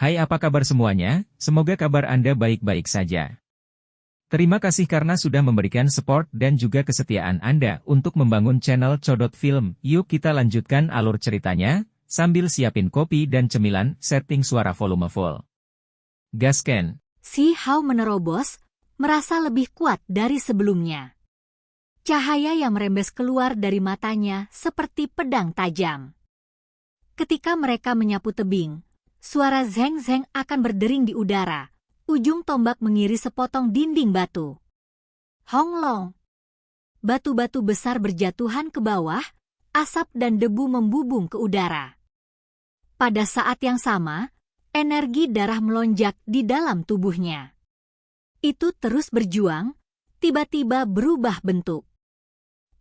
Hai, apa kabar semuanya? Semoga kabar Anda baik-baik saja. Terima kasih karena sudah memberikan support dan juga kesetiaan Anda untuk membangun channel Codot Film. Yuk kita lanjutkan alur ceritanya, sambil siapin kopi dan cemilan, setting suara volume full. Gasken. Si Hao menerobos, merasa lebih kuat dari sebelumnya. Cahaya yang merembes keluar dari matanya seperti pedang tajam. Ketika mereka menyapu tebing, suara zeng-zeng akan berdering di udara. Ujung tombak mengiris sepotong dinding batu. Honglong. Batu-batu besar berjatuhan ke bawah, asap dan debu membubung ke udara. Pada saat yang sama, energi darah melonjak di dalam tubuhnya. Itu terus berjuang, tiba-tiba berubah bentuk.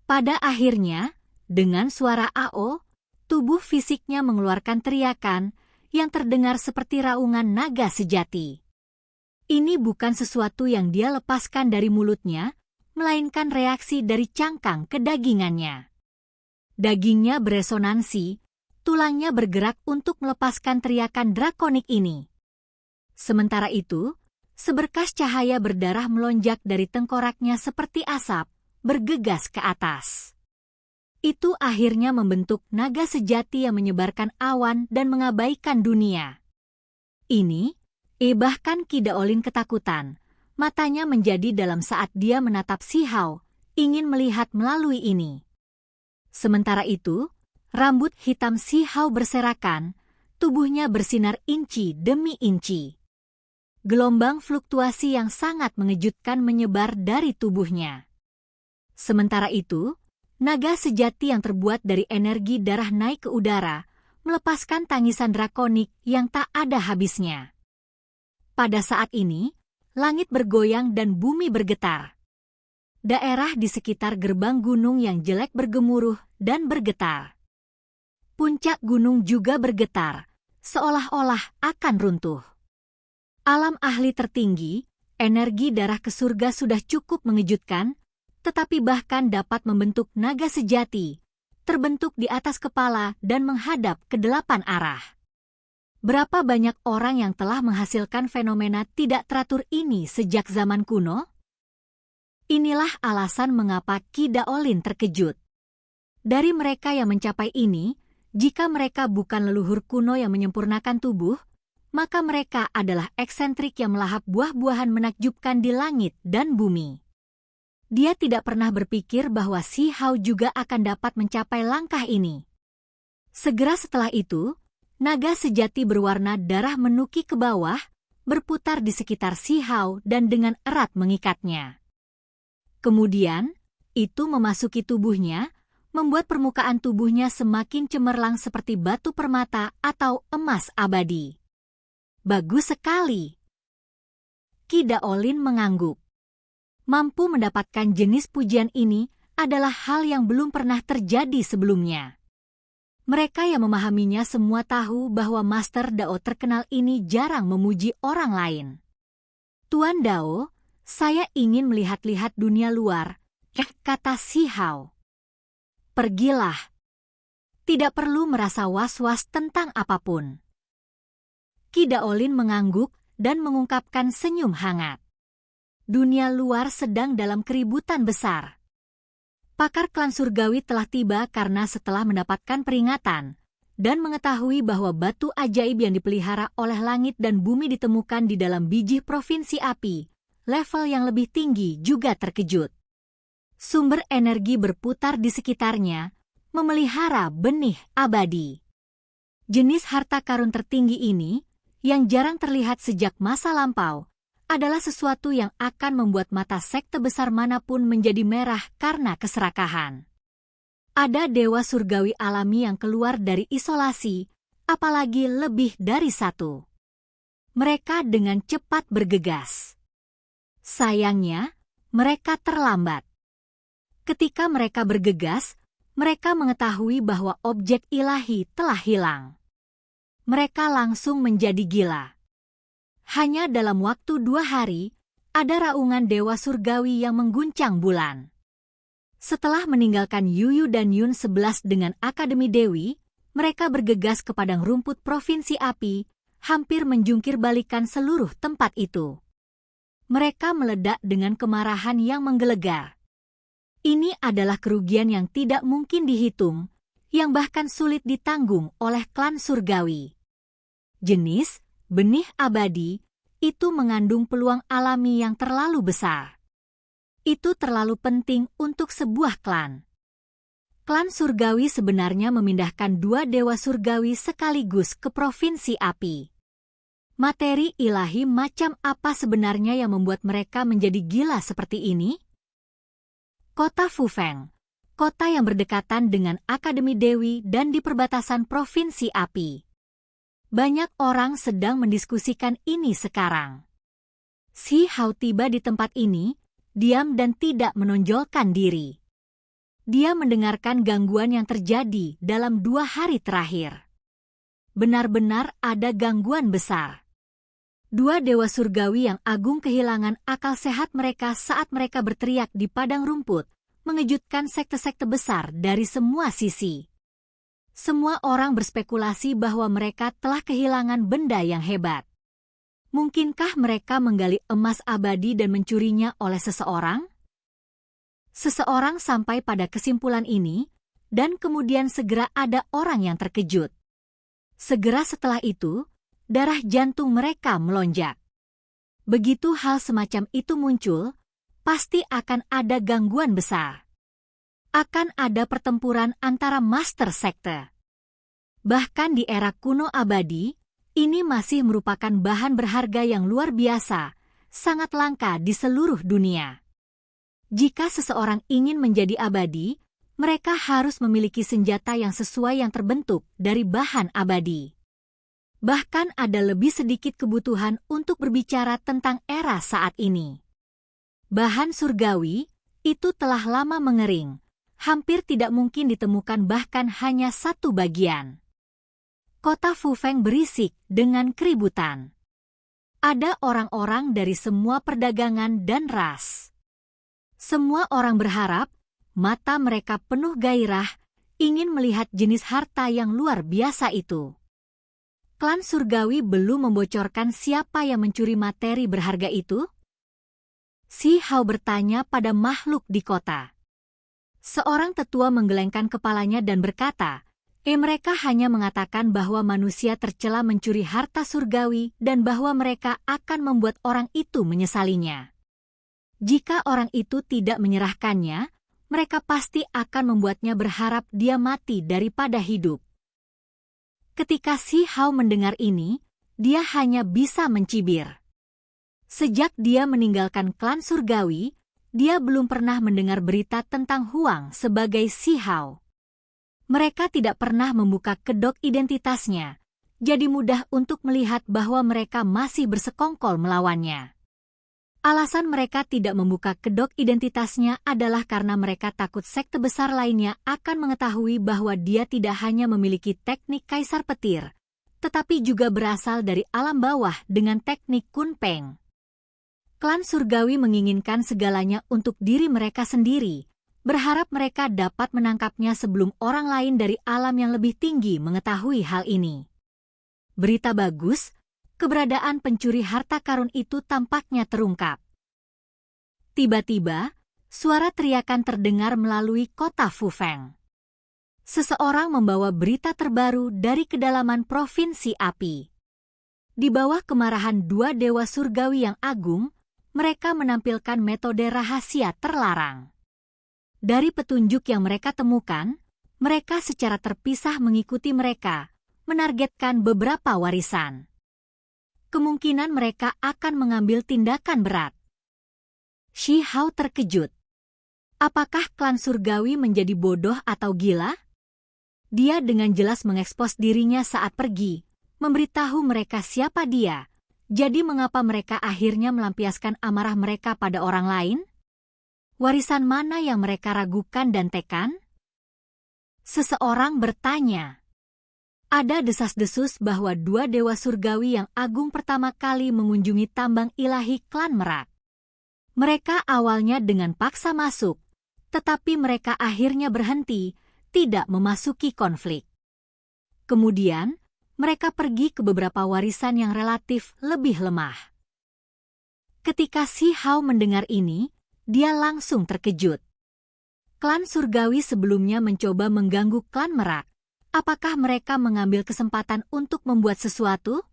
Pada akhirnya, dengan suara AO, tubuh fisiknya mengeluarkan teriakan yang terdengar seperti raungan naga sejati. Ini bukan sesuatu yang dia lepaskan dari mulutnya, melainkan reaksi dari cangkang kedagingannya. Dagingnya beresonansi, tulangnya bergerak untuk melepaskan teriakan drakonik ini. Sementara itu, seberkas cahaya berdarah melonjak dari tengkoraknya seperti asap, bergegas ke atas. Itu akhirnya membentuk naga sejati yang menyebarkan awan dan mengabaikan dunia. Ini bahkan Qi Daolin ketakutan, matanya menjadi dalam saat dia menatap Si Hao, ingin melihat melalui ini. Sementara itu, rambut hitam Si Hao berserakan, tubuhnya bersinar inci demi inci. Gelombang fluktuasi yang sangat mengejutkan menyebar dari tubuhnya. Sementara itu, naga sejati yang terbuat dari energi darah naik ke udara, melepaskan tangisan drakonik yang tak ada habisnya. Pada saat ini, langit bergoyang dan bumi bergetar. Daerah di sekitar gerbang gunung yang jelek bergemuruh dan bergetar. Puncak gunung juga bergetar, seolah-olah akan runtuh. Alam ahli tertinggi, energi darah ke surga sudah cukup mengejutkan, tetapi bahkan dapat membentuk naga sejati, terbentuk di atas kepala dan menghadap ke 8 arah. Berapa banyak orang yang telah menghasilkan fenomena tidak teratur ini sejak zaman kuno? Inilah alasan mengapa Qi Daolin terkejut. Dari mereka yang mencapai ini, jika mereka bukan leluhur kuno yang menyempurnakan tubuh, maka mereka adalah eksentrik yang melahap buah-buahan menakjubkan di langit dan bumi. Dia tidak pernah berpikir bahwa Si Hao juga akan dapat mencapai langkah ini. Segera setelah itu, naga sejati berwarna darah menuki ke bawah, berputar di sekitar Si Hao dan dengan erat mengikatnya. Kemudian, itu memasuki tubuhnya, membuat permukaan tubuhnya semakin cemerlang seperti batu permata atau emas abadi. Bagus sekali. Qi Daolin mengangguk. Mampu mendapatkan jenis pujian ini adalah hal yang belum pernah terjadi sebelumnya. Mereka yang memahaminya semua tahu bahwa Master Dao terkenal ini jarang memuji orang lain. Tuan Dao, saya ingin melihat-lihat dunia luar, kata Si Hao. Pergilah. Tidak perlu merasa was-was tentang apapun. Qi Daolin mengangguk dan mengungkapkan senyum hangat. Dunia luar sedang dalam keributan besar. Pakar klan surgawi telah tiba karena setelah mendapatkan peringatan dan mengetahui bahwa batu ajaib yang dipelihara oleh langit dan bumi ditemukan di dalam biji provinsi api, level yang lebih tinggi juga terkejut. Sumber energi berputar di sekitarnya, memelihara benih abadi. Jenis harta karun tertinggi ini, yang jarang terlihat sejak masa lampau, adalah sesuatu yang akan membuat mata sekte besar manapun menjadi merah karena keserakahan. Ada dewa surgawi alami yang keluar dari isolasi, apalagi lebih dari satu. Mereka dengan cepat bergegas. Sayangnya, mereka terlambat. Ketika mereka bergegas, mereka mengetahui bahwa objek ilahi telah hilang. Mereka langsung menjadi gila. Hanya dalam waktu 2 hari, ada raungan dewa surgawi yang mengguncang bulan. Setelah meninggalkan Yuyu dan Yun 11 dengan Akademi Dewi, mereka bergegas ke padang rumput Provinsi Api, hampir menjungkir balikan seluruh tempat itu. Mereka meledak dengan kemarahan yang menggelegar. Ini adalah kerugian yang tidak mungkin dihitung, yang bahkan sulit ditanggung oleh klan surgawi. Jenis benih abadi itu mengandung peluang alami yang terlalu besar. Itu terlalu penting untuk sebuah klan. Klan surgawi sebenarnya memindahkan 2 dewa surgawi sekaligus ke provinsi api. Materi ilahi macam apa sebenarnya yang membuat mereka menjadi gila seperti ini? Kota Fufeng, kota yang berdekatan dengan Akademi Dewi dan di perbatasan provinsi api. Banyak orang sedang mendiskusikan ini sekarang. Xi Hao tiba di tempat ini, diam dan tidak menonjolkan diri. Dia mendengarkan gangguan yang terjadi dalam 2 hari terakhir. Benar-benar ada gangguan besar. 2 dewa surgawi yang agung kehilangan akal sehat mereka saat mereka berteriak di padang rumput, mengejutkan sekte-sekte besar dari semua sisi. Semua orang berspekulasi bahwa mereka telah kehilangan benda yang hebat. Mungkinkah mereka menggali emas abadi dan mencurinya oleh seseorang? Seseorang sampai pada kesimpulan ini, dan kemudian segera ada orang yang terkejut. Segera setelah itu, darah jantung mereka melonjak. Begitu hal semacam itu muncul, pasti akan ada gangguan besar. Akan ada pertempuran antara master sekte. Bahkan di era kuno abadi, ini masih merupakan bahan berharga yang luar biasa, sangat langka di seluruh dunia. Jika seseorang ingin menjadi abadi, mereka harus memiliki senjata yang sesuai yang terbentuk dari bahan abadi. Bahkan ada lebih sedikit kebutuhan untuk berbicara tentang era saat ini. Bahan surgawi itu telah lama mengering. Hampir tidak mungkin ditemukan bahkan hanya 1 bagian. Kota Fufeng berisik dengan keributan. Ada orang-orang dari semua perdagangan dan ras. Semua orang berharap, mata mereka penuh gairah, ingin melihat jenis harta yang luar biasa itu. Klan surgawi belum membocorkan siapa yang mencuri materi berharga itu? Xi Hao bertanya pada makhluk di kota. Seorang tetua menggelengkan kepalanya dan berkata, mereka hanya mengatakan bahwa manusia tercela mencuri harta surgawi dan bahwa mereka akan membuat orang itu menyesalinya. Jika orang itu tidak menyerahkannya, mereka pasti akan membuatnya berharap dia mati daripada hidup. Ketika Xi Hao mendengar ini, dia hanya bisa mencibir. Sejak dia meninggalkan klan surgawi, dia belum pernah mendengar berita tentang Huang sebagai Xi Hao. Mereka tidak pernah membuka kedok identitasnya, jadi mudah untuk melihat bahwa mereka masih bersekongkol melawannya. Alasan mereka tidak membuka kedok identitasnya adalah karena mereka takut sekte besar lainnya akan mengetahui bahwa dia tidak hanya memiliki teknik kaisar petir, tetapi juga berasal dari alam bawah dengan teknik Kunpeng. Klan surgawi menginginkan segalanya untuk diri mereka sendiri, berharap mereka dapat menangkapnya sebelum orang lain dari alam yang lebih tinggi mengetahui hal ini. Berita bagus, keberadaan pencuri harta karun itu tampaknya terungkap. Tiba-tiba, suara teriakan terdengar melalui kota Fufeng. Seseorang membawa berita terbaru dari kedalaman provinsi api. Di bawah kemarahan 2 dewa surgawi yang agung, mereka menampilkan metode rahasia terlarang. Dari petunjuk yang mereka temukan, mereka secara terpisah mengikuti mereka, menargetkan beberapa warisan. Kemungkinan mereka akan mengambil tindakan berat. Xi Hao terkejut. Apakah klan surgawi menjadi bodoh atau gila? Dia dengan jelas mengekspos dirinya saat pergi, memberitahu mereka siapa dia. Jadi mengapa mereka akhirnya melampiaskan amarah mereka pada orang lain? Warisan mana yang mereka ragukan dan tekan? Seseorang bertanya. Ada desas-desus bahwa 2 dewa surgawi yang agung pertama kali mengunjungi tambang ilahi klan Merak. Mereka awalnya dengan paksa masuk, tetapi mereka akhirnya berhenti, tidak memasuki konflik. Kemudian, mereka pergi ke beberapa warisan yang relatif lebih lemah. Ketika Si Hao mendengar ini, dia langsung terkejut. Klan surgawi sebelumnya mencoba mengganggu klan Merak. Apakah mereka mengambil kesempatan untuk membuat sesuatu?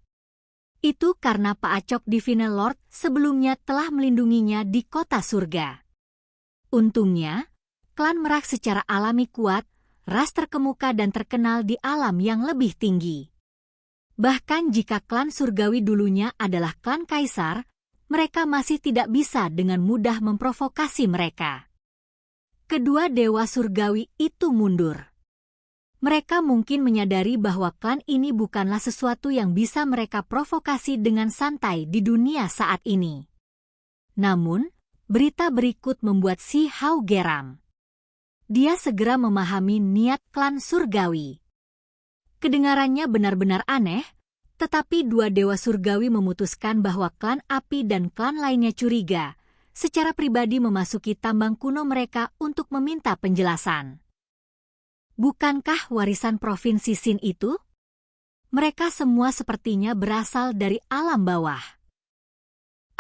Itu karena Pak Acok Divine Lord sebelumnya telah melindunginya di kota surga. Untungnya, klan Merak secara alami kuat, ras terkemuka dan terkenal di alam yang lebih tinggi. Bahkan jika klan surgawi dulunya adalah klan kaisar, mereka masih tidak bisa dengan mudah memprovokasi mereka. Kedua dewa surgawi itu mundur. Mereka mungkin menyadari bahwa klan ini bukanlah sesuatu yang bisa mereka provokasi dengan santai di dunia saat ini. Namun, berita berikut membuat Si Hao geram. Dia segera memahami niat klan surgawi. Kedengarannya benar-benar aneh, tetapi dua dewa surgawi memutuskan bahwa klan api dan klan lainnya curiga, secara pribadi memasuki tambang kuno mereka untuk meminta penjelasan. Bukankah warisan provinsi Sin itu? Mereka semua sepertinya berasal dari alam bawah.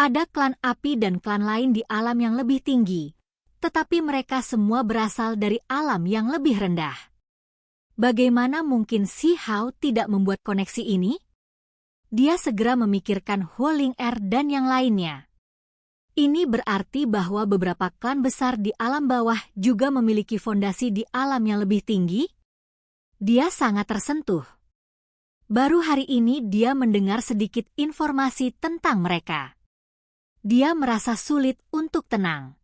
Ada klan api dan klan lain di alam yang lebih tinggi, tetapi mereka semua berasal dari alam yang lebih rendah. Bagaimana mungkin Si Hao tidak membuat koneksi ini? Dia segera memikirkan Huo Ling Er dan yang lainnya. Ini berarti bahwa beberapa klan besar di alam bawah juga memiliki fondasi di alam yang lebih tinggi? Dia sangat tersentuh. Baru hari ini dia mendengar sedikit informasi tentang mereka. Dia merasa sulit untuk tenang.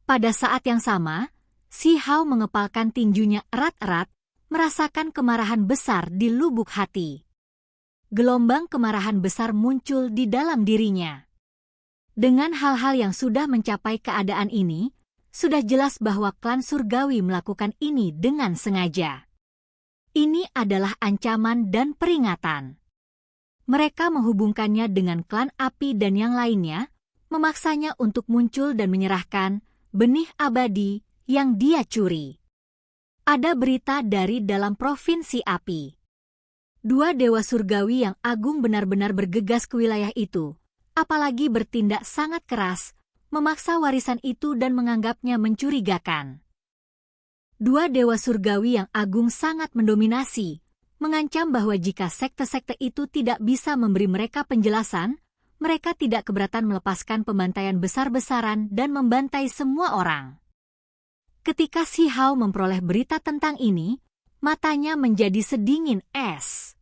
Pada saat yang sama, Si Hao mengepalkan tinjunya erat-erat, merasakan kemarahan besar di lubuk hati. Gelombang kemarahan besar muncul di dalam dirinya. Dengan hal-hal yang sudah mencapai keadaan ini, sudah jelas bahwa klan surgawi melakukan ini dengan sengaja. Ini adalah ancaman dan peringatan. Mereka menghubungkannya dengan klan api dan yang lainnya, memaksanya untuk muncul dan menyerahkan benih abadi yang dia curi. Ada berita dari dalam provinsi api. Dua dewa surgawi yang agung benar-benar bergegas ke wilayah itu, apalagi bertindak sangat keras, memaksa warisan itu dan menganggapnya mencurigakan. Dua dewa surgawi yang agung sangat mendominasi, mengancam bahwa jika sekte-sekte itu tidak bisa memberi mereka penjelasan, mereka tidak keberatan melepaskan pembantaian besar-besaran dan membantai semua orang. Ketika Si Hao memperoleh berita tentang ini, matanya menjadi sedingin es.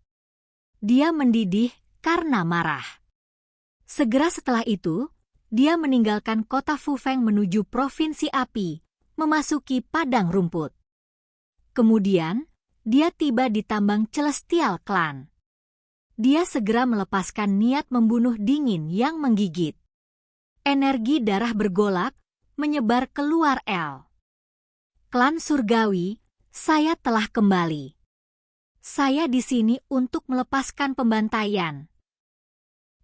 Dia mendidih karena marah. Segera setelah itu, dia meninggalkan kota Fufeng menuju provinsi api, memasuki padang rumput. Kemudian, dia tiba di tambang Celestial Clan. Dia segera melepaskan niat membunuh dingin yang menggigit. Energi darah bergolak, menyebar keluar El. Klan surgawi, saya telah kembali. Saya di sini untuk melepaskan pembantaian.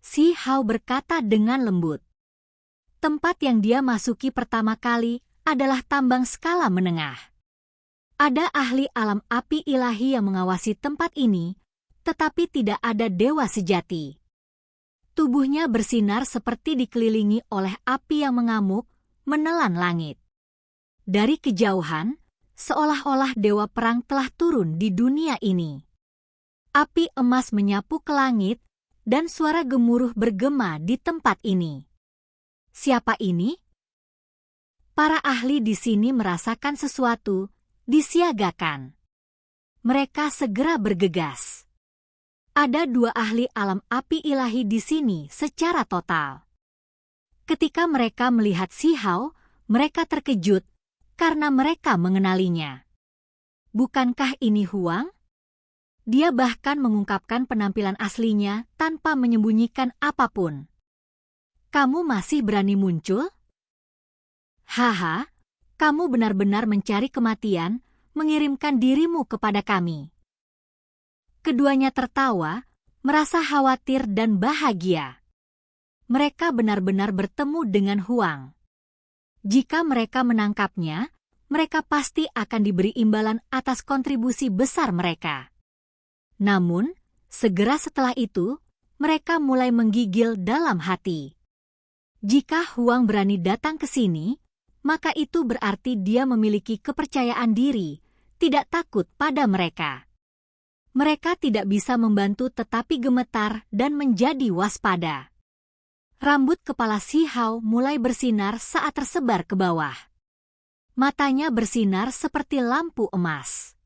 Si Hao berkata dengan lembut. Tempat yang dia masuki pertama kali adalah tambang skala menengah. Ada ahli alam api ilahi yang mengawasi tempat ini, tetapi tidak ada dewa sejati. Tubuhnya bersinar seperti dikelilingi oleh api yang mengamuk, menelan langit. Dari kejauhan, seolah-olah dewa perang telah turun di dunia ini. Api emas menyapu ke langit, dan suara gemuruh bergema di tempat ini. Siapa ini? Para ahli di sini merasakan sesuatu, disiagakan. Mereka segera bergegas. Ada dua ahli alam api ilahi di sini secara total. Ketika mereka melihat Si Hao, mereka terkejut, karena mereka mengenalinya. Bukankah ini Huang? Dia bahkan mengungkapkan penampilan aslinya tanpa menyembunyikan apapun. Kamu masih berani muncul? Haha, kamu benar-benar mencari kematian, mengirimkan dirimu kepada kami. Keduanya tertawa, merasa khawatir dan bahagia. Mereka benar-benar bertemu dengan Huang. Jika mereka menangkapnya, mereka pasti akan diberi imbalan atas kontribusi besar mereka. Namun, Segera setelah itu, mereka mulai menggigil dalam hati. Jika Huang berani datang ke sini, maka itu berarti dia memiliki kepercayaan diri, tidak takut pada mereka. Mereka tidak bisa membantu tetapi gemetar dan menjadi waspada. Rambut kepala Si Hao mulai bersinar saat tersebar ke bawah. Matanya bersinar seperti lampu emas.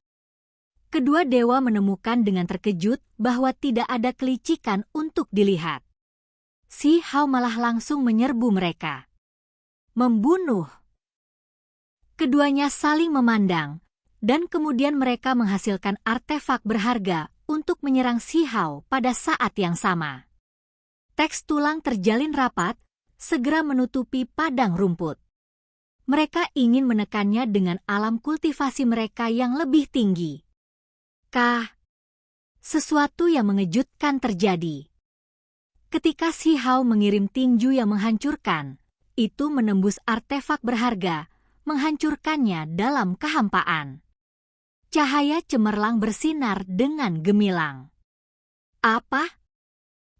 Kedua dewa menemukan dengan terkejut bahwa tidak ada kelicikan untuk dilihat. Si Hao malah langsung menyerbu mereka. Membunuh. Keduanya saling memandang, dan kemudian mereka menghasilkan artefak berharga untuk menyerang Si Hao pada saat yang sama. Teks tulang terjalin rapat, segera menutupi padang rumput. Mereka ingin menekannya dengan alam kultivasi mereka yang lebih tinggi. Sesuatu yang mengejutkan terjadi. Ketika Si Hao mengirim tinju yang menghancurkan, itu menembus artefak berharga, menghancurkannya dalam kehampaan. Cahaya cemerlang bersinar dengan gemilang. Apa?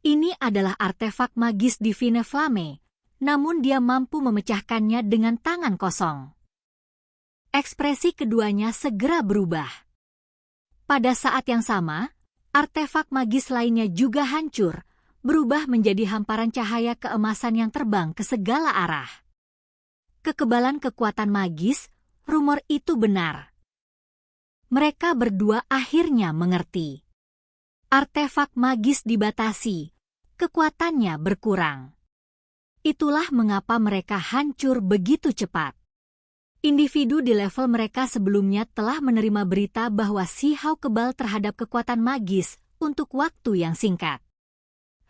Ini adalah artefak magis Divine Flame, namun dia mampu memecahkannya dengan tangan kosong. Ekspresi keduanya segera berubah. Pada saat yang sama, artefak magis lainnya juga hancur, berubah menjadi hamparan cahaya keemasan yang terbang ke segala arah. Kekebalan kekuatan magis, rumor itu benar. Mereka berdua akhirnya mengerti. Artefak magis dibatasi, kekuatannya berkurang. Itulah mengapa mereka hancur begitu cepat. Individu di level mereka sebelumnya telah menerima berita bahwa Si Hao kebal terhadap kekuatan magis untuk waktu yang singkat.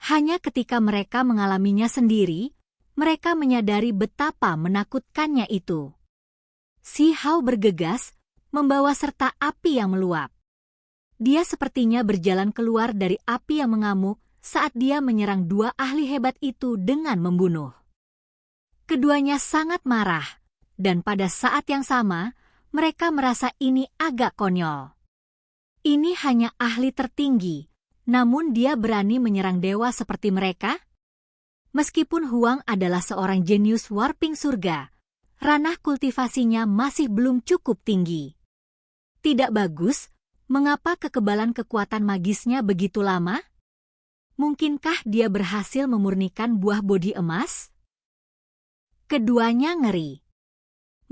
Hanya ketika mereka mengalaminya sendiri, mereka menyadari betapa menakutkannya itu. Si Hao bergegas, membawa serta api yang meluap. Dia sepertinya berjalan keluar dari api yang mengamuk saat dia menyerang dua ahli hebat itu dengan membunuh. Keduanya sangat marah. Dan pada saat yang sama, mereka merasa ini agak konyol. Ini hanya ahli tertinggi, namun dia berani menyerang dewa seperti mereka? Meskipun Huang adalah seorang jenius warping surga, ranah kultivasinya masih belum cukup tinggi. Tidak bagus, mengapa kekebalan kekuatan magisnya begitu lama? Mungkinkah dia berhasil memurnikan buah bodi emas? Keduanya ngeri.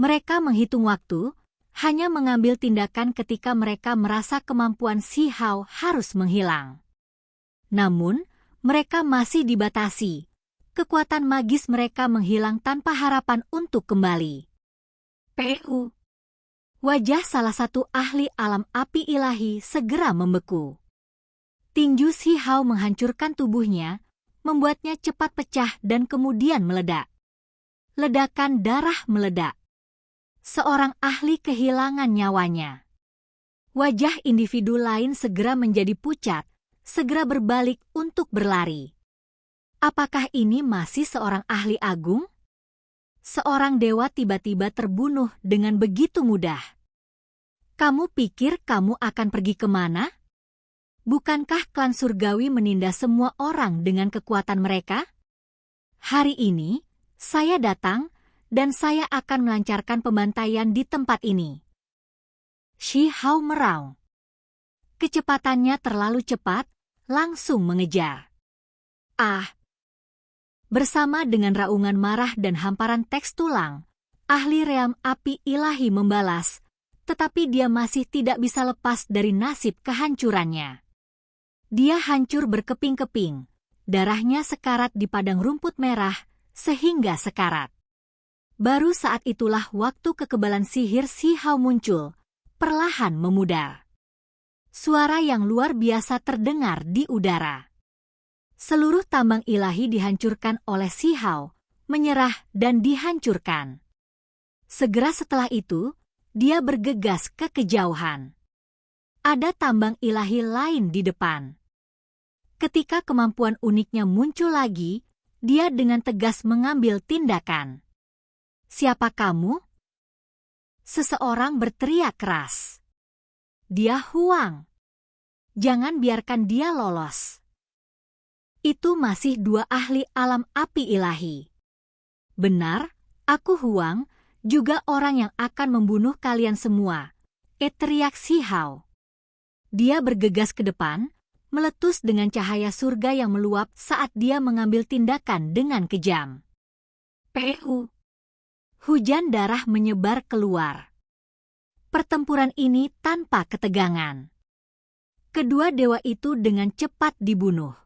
Mereka menghitung waktu, hanya mengambil tindakan ketika mereka merasa kemampuan Si Hao harus menghilang. Namun, mereka masih dibatasi. Kekuatan magis mereka menghilang tanpa harapan untuk kembali. PU. Wajah salah satu ahli alam api ilahi segera membeku. Tinju Si Hao menghancurkan tubuhnya, membuatnya cepat pecah dan kemudian meledak. Ledakan darah meledak. Seorang ahli kehilangan nyawanya. Wajah individu lain segera menjadi pucat, segera berbalik untuk berlari. Apakah ini masih seorang ahli agung? Seorang dewa tiba-tiba terbunuh dengan begitu mudah. Kamu pikir kamu akan pergi kemana? Bukankah klan surgawi menindas semua orang dengan kekuatan mereka? Hari ini, saya datang, dan saya akan melancarkan pembantaian di tempat ini. Si Hao meraung. Kecepatannya terlalu cepat, langsung mengejar. Bersama dengan raungan marah dan hamparan teks tulang, ahli ream api ilahi membalas, tetapi dia masih tidak bisa lepas dari nasib kehancurannya. Dia hancur berkeping-keping, darahnya sekarat di padang rumput merah, sehingga sekarat. Baru saat itulah waktu kekebalan sihir Si Hao muncul, perlahan memudar. Suara yang luar biasa terdengar di udara. Seluruh tambang ilahi dihancurkan oleh Si Hao, menyerah dan dihancurkan. Segera setelah itu, dia bergegas ke kejauhan. Ada tambang ilahi lain di depan. Ketika kemampuan uniknya muncul lagi, dia dengan tegas mengambil tindakan. Siapa kamu? Seseorang berteriak keras. Dia Huang. Jangan biarkan dia lolos. Itu masih 2 ahli alam api ilahi. Benar, aku Huang, juga orang yang akan membunuh kalian semua. Teriak Si Hao. Dia bergegas ke depan, meletus dengan cahaya surga yang meluap saat dia mengambil tindakan dengan kejam. Pu. Hujan darah menyebar keluar. Pertempuran ini tanpa ketegangan. Kedua dewa itu dengan cepat dibunuh.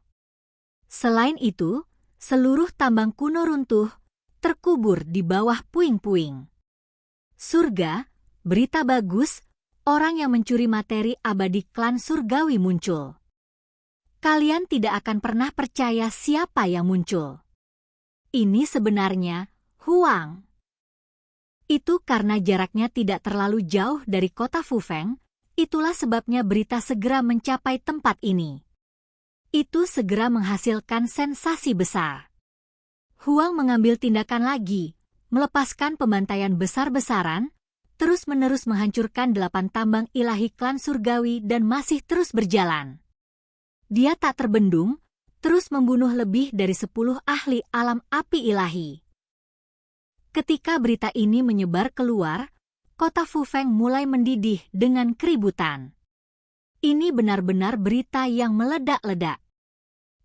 Selain itu, seluruh tambang kuno runtuh, terkubur di bawah puing-puing. Surga, berita bagus, orang yang mencuri materi abadi klan surgawi muncul. Kalian tidak akan pernah percaya siapa yang muncul. Ini sebenarnya Huang. Itu karena jaraknya tidak terlalu jauh dari kota Fufeng, itulah sebabnya berita segera mencapai tempat ini. Itu segera menghasilkan sensasi besar. Huang mengambil tindakan lagi, melepaskan pembantaian besar-besaran, terus-menerus menghancurkan 8 tambang ilahi klan surgawi dan masih terus berjalan. Dia tak terbendung, terus membunuh lebih dari 10 ahli alam api ilahi. Ketika berita ini menyebar keluar, kota Fufeng mulai mendidih dengan keributan. Ini benar-benar berita yang meledak-ledak.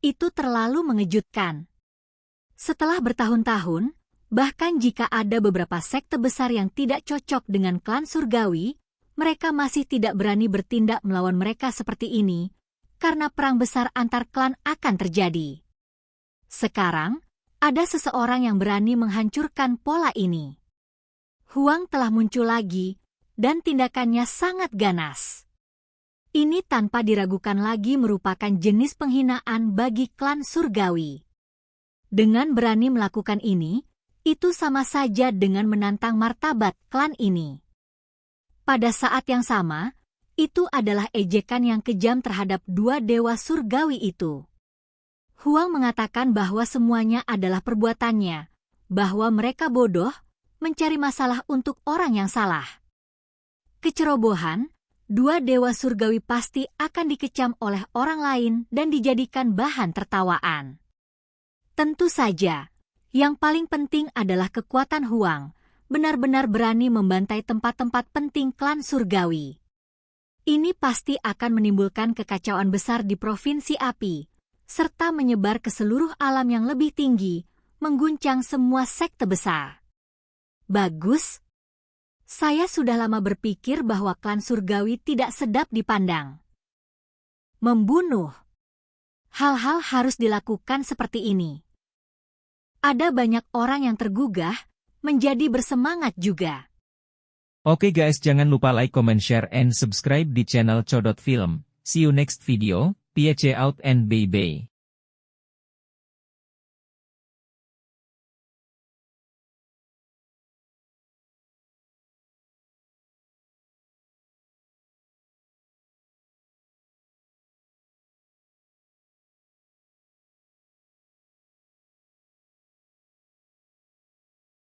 Itu terlalu mengejutkan. Setelah bertahun-tahun, bahkan jika ada beberapa sekte besar yang tidak cocok dengan klan surgawi, mereka masih tidak berani bertindak melawan mereka seperti ini, karena perang besar antar klan akan terjadi. Sekarang, ada seseorang yang berani menghancurkan pola ini. Huang telah muncul lagi, dan tindakannya sangat ganas. Ini tanpa diragukan lagi merupakan jenis penghinaan bagi klan surgawi. Dengan berani melakukan ini, itu sama saja dengan menantang martabat klan ini. Pada saat yang sama, itu adalah ejekan yang kejam terhadap 2 dewa surgawi itu. Huang mengatakan bahwa semuanya adalah perbuatannya, bahwa mereka bodoh, mencari masalah untuk orang yang salah. Kecerobohan, 2 dewa surgawi pasti akan dikecam oleh orang lain dan dijadikan bahan tertawaan. Tentu saja, yang paling penting adalah kekuatan Huang, benar-benar berani membantai tempat-tempat penting klan surgawi. Ini pasti akan menimbulkan kekacauan besar di Provinsi Api, serta menyebar ke seluruh alam yang lebih tinggi, mengguncang semua sekte besar. Bagus. Saya sudah lama berpikir bahwa klan surgawi tidak sedap dipandang. Membunuh. Hal-hal harus dilakukan seperti ini. Ada banyak orang yang tergugah, menjadi bersemangat juga. Oke guys, jangan lupa like, comment, share, and subscribe di channel Codot Film. See you next video, peace out and bye-bye.